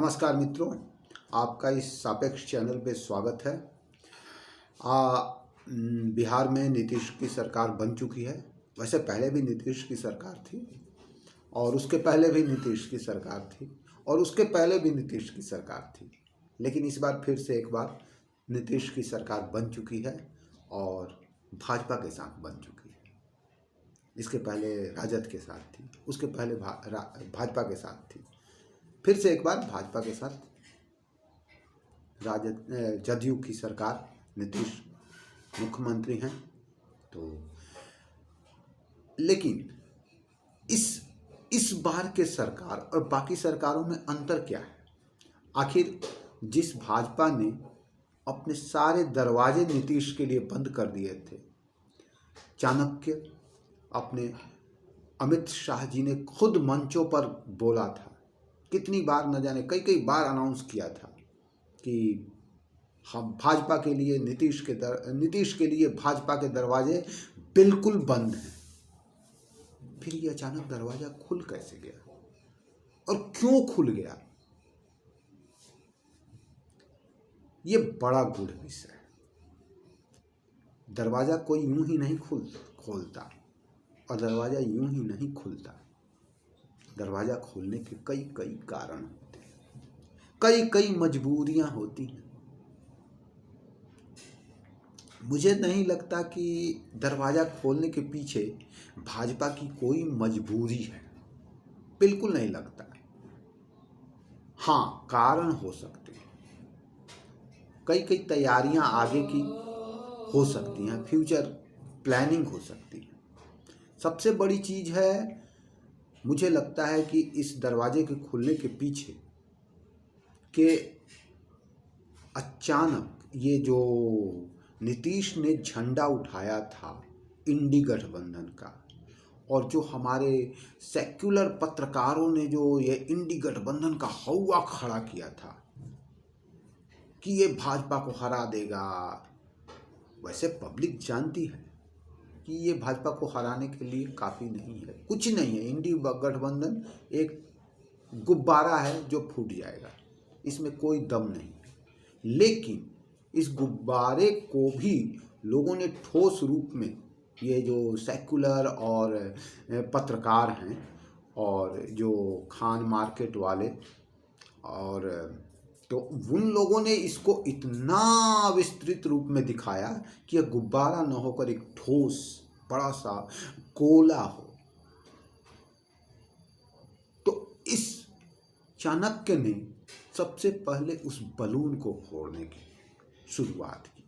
नमस्कार मित्रों, आपका इस सापेक्ष चैनल पे स्वागत है। बिहार में नीतीश की सरकार बन चुकी है। वैसे पहले भी नीतीश की सरकार थी और उसके पहले भी नीतीश की सरकार थी और उसके पहले भी नीतीश की सरकार थी, लेकिन इस बार फिर से एक बार नीतीश की सरकार बन चुकी है और भाजपा के साथ बन चुकी है। इसके पहले राजद के साथ थी, उसके पहले भाजपा के साथ थी, फिर से एक बार भाजपा के साथ जदयू की सरकार, नीतीश मुख्यमंत्री हैं। तो लेकिन इस बार के सरकार और बाकी सरकारों में अंतर क्या है? आखिर जिस भाजपा ने अपने सारे दरवाजे नीतीश के लिए बंद कर दिए थे, चाणक्य अपने अमित शाह जी ने खुद मंचों पर बोला था, कितनी बार न जाने कई बार अनाउंस किया था कि हम भाजपा के लिए नीतीश के लिए भाजपा के दरवाजे बिल्कुल बंद हैं। फिर ये अचानक दरवाजा खुल कैसे गया और क्यों खुल गया? ये बड़ा गूढ़ विषय है। दरवाजा कोई यूं ही नहीं खोलता और दरवाजा यूं ही नहीं खुलता। दरवाजा खोलने के कई कारण होते हैं, कई मजबूरियां होती हैं। मुझे नहीं लगता कि दरवाजा खोलने के पीछे भाजपा की कोई मजबूरी है, बिल्कुल नहीं लगता। हाँ, कारण हो सकते हैं, कई तैयारियां आगे की हो सकती हैं, फ्यूचर प्लानिंग हो सकती है। सबसे बड़ी चीज है, मुझे लगता है कि इस दरवाजे के खुलने के पीछे के अचानक ये जो नीतीश ने झंडा उठाया था इंडी गठबंधन का, और जो हमारे सेक्युलर पत्रकारों ने जो ये इंडी गठबंधन का हौवा खड़ा किया था कि ये भाजपा को हरा देगा। वैसे पब्लिक जानती है कि ये भाजपा को हराने के लिए काफ़ी नहीं है, कुछ नहीं है। इंडी गठबंधन एक गुब्बारा है जो फूट जाएगा, इसमें कोई दम नहीं। लेकिन इस गुब्बारे को भी लोगों ने ठोस रूप में, ये जो सेक्युलर और पत्रकार हैं और जो खान मार्केट वाले, और तो उन लोगों ने इसको इतना विस्तृत रूप में दिखाया कि यह गुब्बारा न होकर एक ठोस बड़ा सा गोला हो। तो इस चाणक्य ने सबसे पहले उस बलून को फोड़ने की शुरुआत की,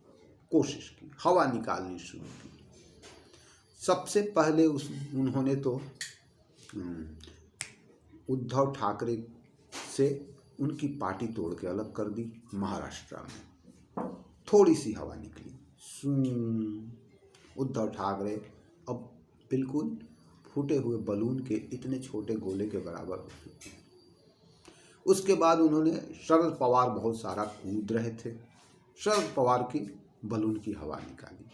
कोशिश की, हवा निकालनी शुरू की। सबसे पहले उन्होंने तो उद्धव ठाकरे से उनकी पार्टी तोड़ के अलग कर दी। महाराष्ट्र में थोड़ी सी हवा निकली, उद्धव ठाकरे अब बिल्कुल फूटे हुए बलून के इतने छोटे गोले के बराबर हो चुके। उसके बाद उन्होंने, शरद पवार बहुत सारा कूद रहे थे, शरद पवार की बलून की हवा निकाली,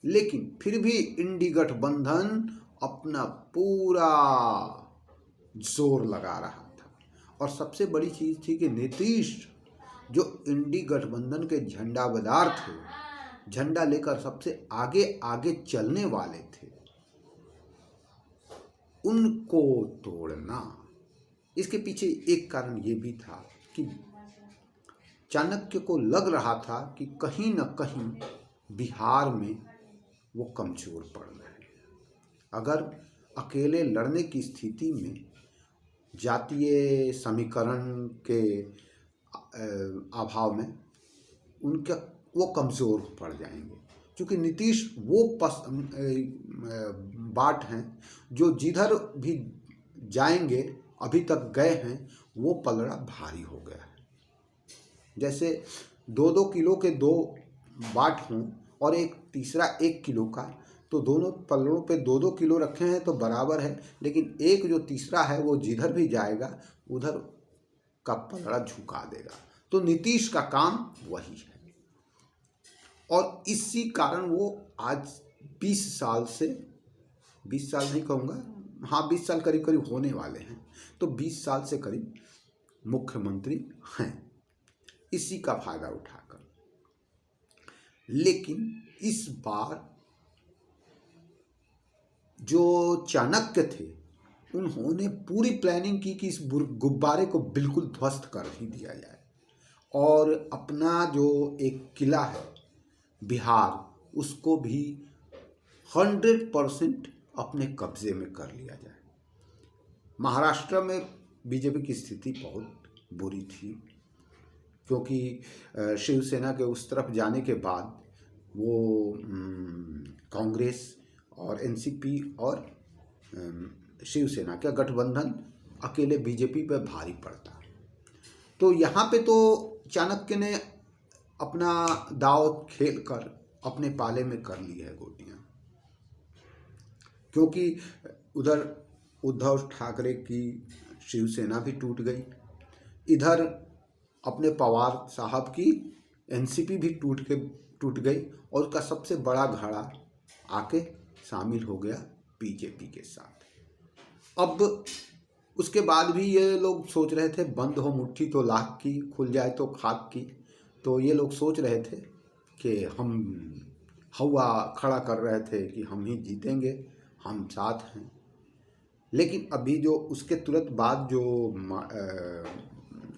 लेकिन फिर भी इंडी गठबंधन अपना पूरा जोर लगा रहा था। और सबसे बड़ी चीज थी कि नीतीश जो इंडी गठबंधन के झंडाबदार थे, झंडा लेकर सबसे आगे आगे चलने वाले थे, उनको तोड़ना। इसके पीछे एक कारण ये भी था कि चाणक्य को लग रहा था कि कहीं न कहीं बिहार में वो कमजोर पड़ रहे हैं। अगर अकेले लड़ने की स्थिति में जातीय समीकरण के अभाव में उनका वो कमज़ोर पड़ जाएंगे, क्योंकि नीतीश वो बाट हैं जो जिधर भी जाएंगे, अभी तक गए हैं, वो पलड़ा भारी हो गया है। जैसे 2-2 किलो के 2 बाट हों और एक तीसरा 1 किलो का, तो दोनों पल्लों पे 2-2 किलो रखे हैं तो बराबर है, लेकिन एक जो तीसरा है वो जिधर भी जाएगा उधर का पलड़ा झुका देगा। तो नीतीश का काम वही है, और इसी कारण वो आज 20 साल से, 20 साल नहीं कहूँगा, हाँ 20 साल करीब होने वाले हैं, तो 20 साल से करीब मुख्यमंत्री हैं, इसी का फायदा उठाकर। लेकिन इस बार जो चाणक्य थे उन्होंने पूरी प्लानिंग की कि इस गुब्बारे को बिल्कुल ध्वस्त कर ही दिया जाए और अपना जो एक किला है बिहार, उसको भी 100% अपने कब्जे में कर लिया जाए। महाराष्ट्र में बीजेपी की स्थिति बहुत बुरी थी, क्योंकि शिवसेना के उस तरफ जाने के बाद वो कांग्रेस और एनसीपी और शिवसेना का गठबंधन अकेले बीजेपी पर भारी पड़ता। तो यहाँ पे तो चाणक्य ने अपना दांव खेल कर अपने पाले में कर ली है गोटियाँ, क्योंकि उधर उद्धव ठाकरे की शिवसेना भी टूट गई, इधर अपने पवार साहब की एनसीपी भी टूट गई और उसका सबसे बड़ा घड़ा आके शामिल हो गया बीजेपी के साथ। अब उसके बाद भी ये लोग सोच रहे थे बंद हो मुट्ठी तो लाख की, खुल जाए तो खाक की। तो ये लोग सोच रहे थे कि हम हवा खड़ा कर रहे थे कि हम ही जीतेंगे, हम साथ हैं। लेकिन अभी जो उसके तुरंत बाद जो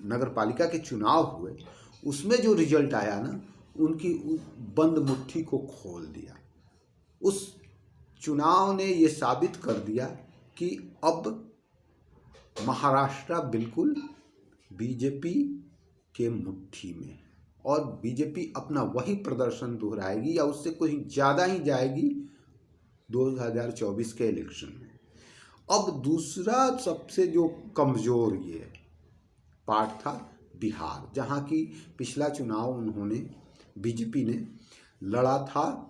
नगर पालिका के चुनाव हुए, उसमें जो रिजल्ट आया ना, उनकी बंद मुट्ठी को खोल दिया। उस चुनाव ने ये साबित कर दिया कि अब महाराष्ट्र बिल्कुल बीजेपी के मुट्ठी में, और बीजेपी अपना वही प्रदर्शन दोहराएगी या उससे कोई ज़्यादा ही जाएगी 2024 के इलेक्शन में। अब दूसरा सबसे जो कमज़ोर ये पार्ट था बिहार, जहाँ की पिछला चुनाव उन्होंने बीजेपी ने लड़ा था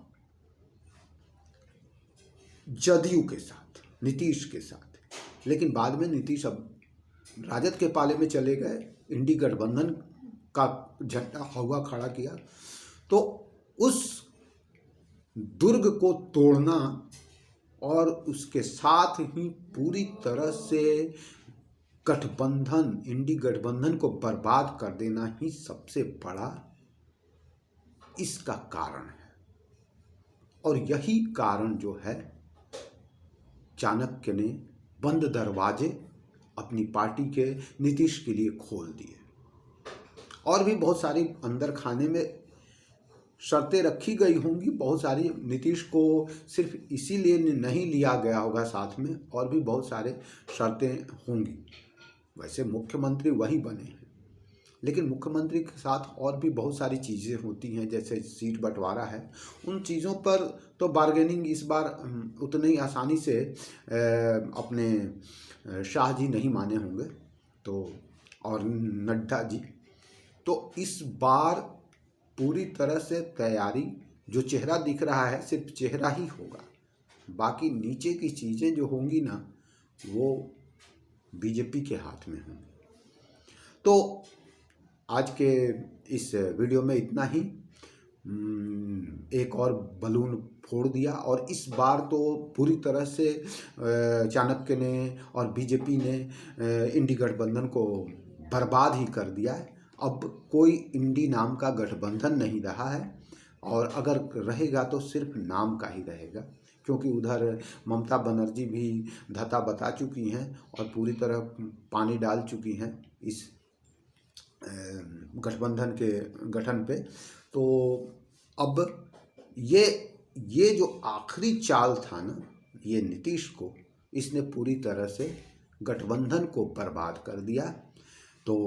जदयू के साथ, नीतीश के साथ। लेकिन बाद में नीतीश अब राजद के पाले में चले गए, इंडी गठबंधन का झंडा हवा खड़ा किया। तो उस दुर्ग को तोड़ना और उसके साथ ही पूरी तरह से गठबंधन, इंडी गठबंधन को बर्बाद कर देना ही सबसे बड़ा इसका कारण है। और यही कारण जो है, चाणक्य ने बंद दरवाजे अपनी पार्टी के नीतीश के लिए खोल दिए। और भी बहुत सारी अंदर खाने में शर्तें रखी गई होंगी, बहुत सारी। नीतीश को सिर्फ इसीलिए नहीं लिया गया होगा साथ में, और भी बहुत सारे शर्तें होंगी। वैसे मुख्यमंत्री वही बने हैं, लेकिन मुख्यमंत्री के साथ और भी बहुत सारी चीज़ें होती हैं, जैसे सीट बंटवारा है। उन चीज़ों पर तो बार्गेनिंग इस बार उतनी आसानी से अपने शाह जी नहीं माने होंगे, तो और नड्डा जी। तो इस बार पूरी तरह से तैयारी, जो चेहरा दिख रहा है सिर्फ चेहरा ही होगा, बाकी नीचे की चीज़ें जो होंगी ना, वो बीजेपी के हाथ में होंगी। तो आज के इस वीडियो में इतना ही। एक और बलून फोड़ दिया, और इस बार तो पूरी तरह से चाणक्य ने और बीजेपी ने इंडी गठबंधन को बर्बाद ही कर दिया है। अब कोई इंडी नाम का गठबंधन नहीं रहा है, और अगर रहेगा तो सिर्फ नाम का ही रहेगा, क्योंकि उधर ममता बनर्जी भी धता बता चुकी हैं और पूरी तरह पानी डाल चुकी हैं इस गठबंधन के गठन पे। तो अब ये जो आखिरी चाल था ना, ये नीतीश को, इसने पूरी तरह से गठबंधन को बर्बाद कर दिया। तो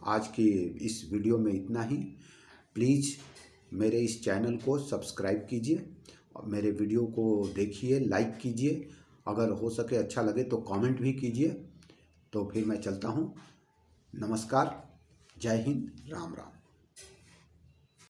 आज की इस वीडियो में इतना ही। प्लीज़ मेरे इस चैनल को सब्सक्राइब कीजिए और मेरे वीडियो को देखिए, लाइक कीजिए, अगर हो सके अच्छा लगे तो कमेंट भी कीजिए। तो फिर मैं चलता हूँ। नमस्कार, जय हिंद, राम राम।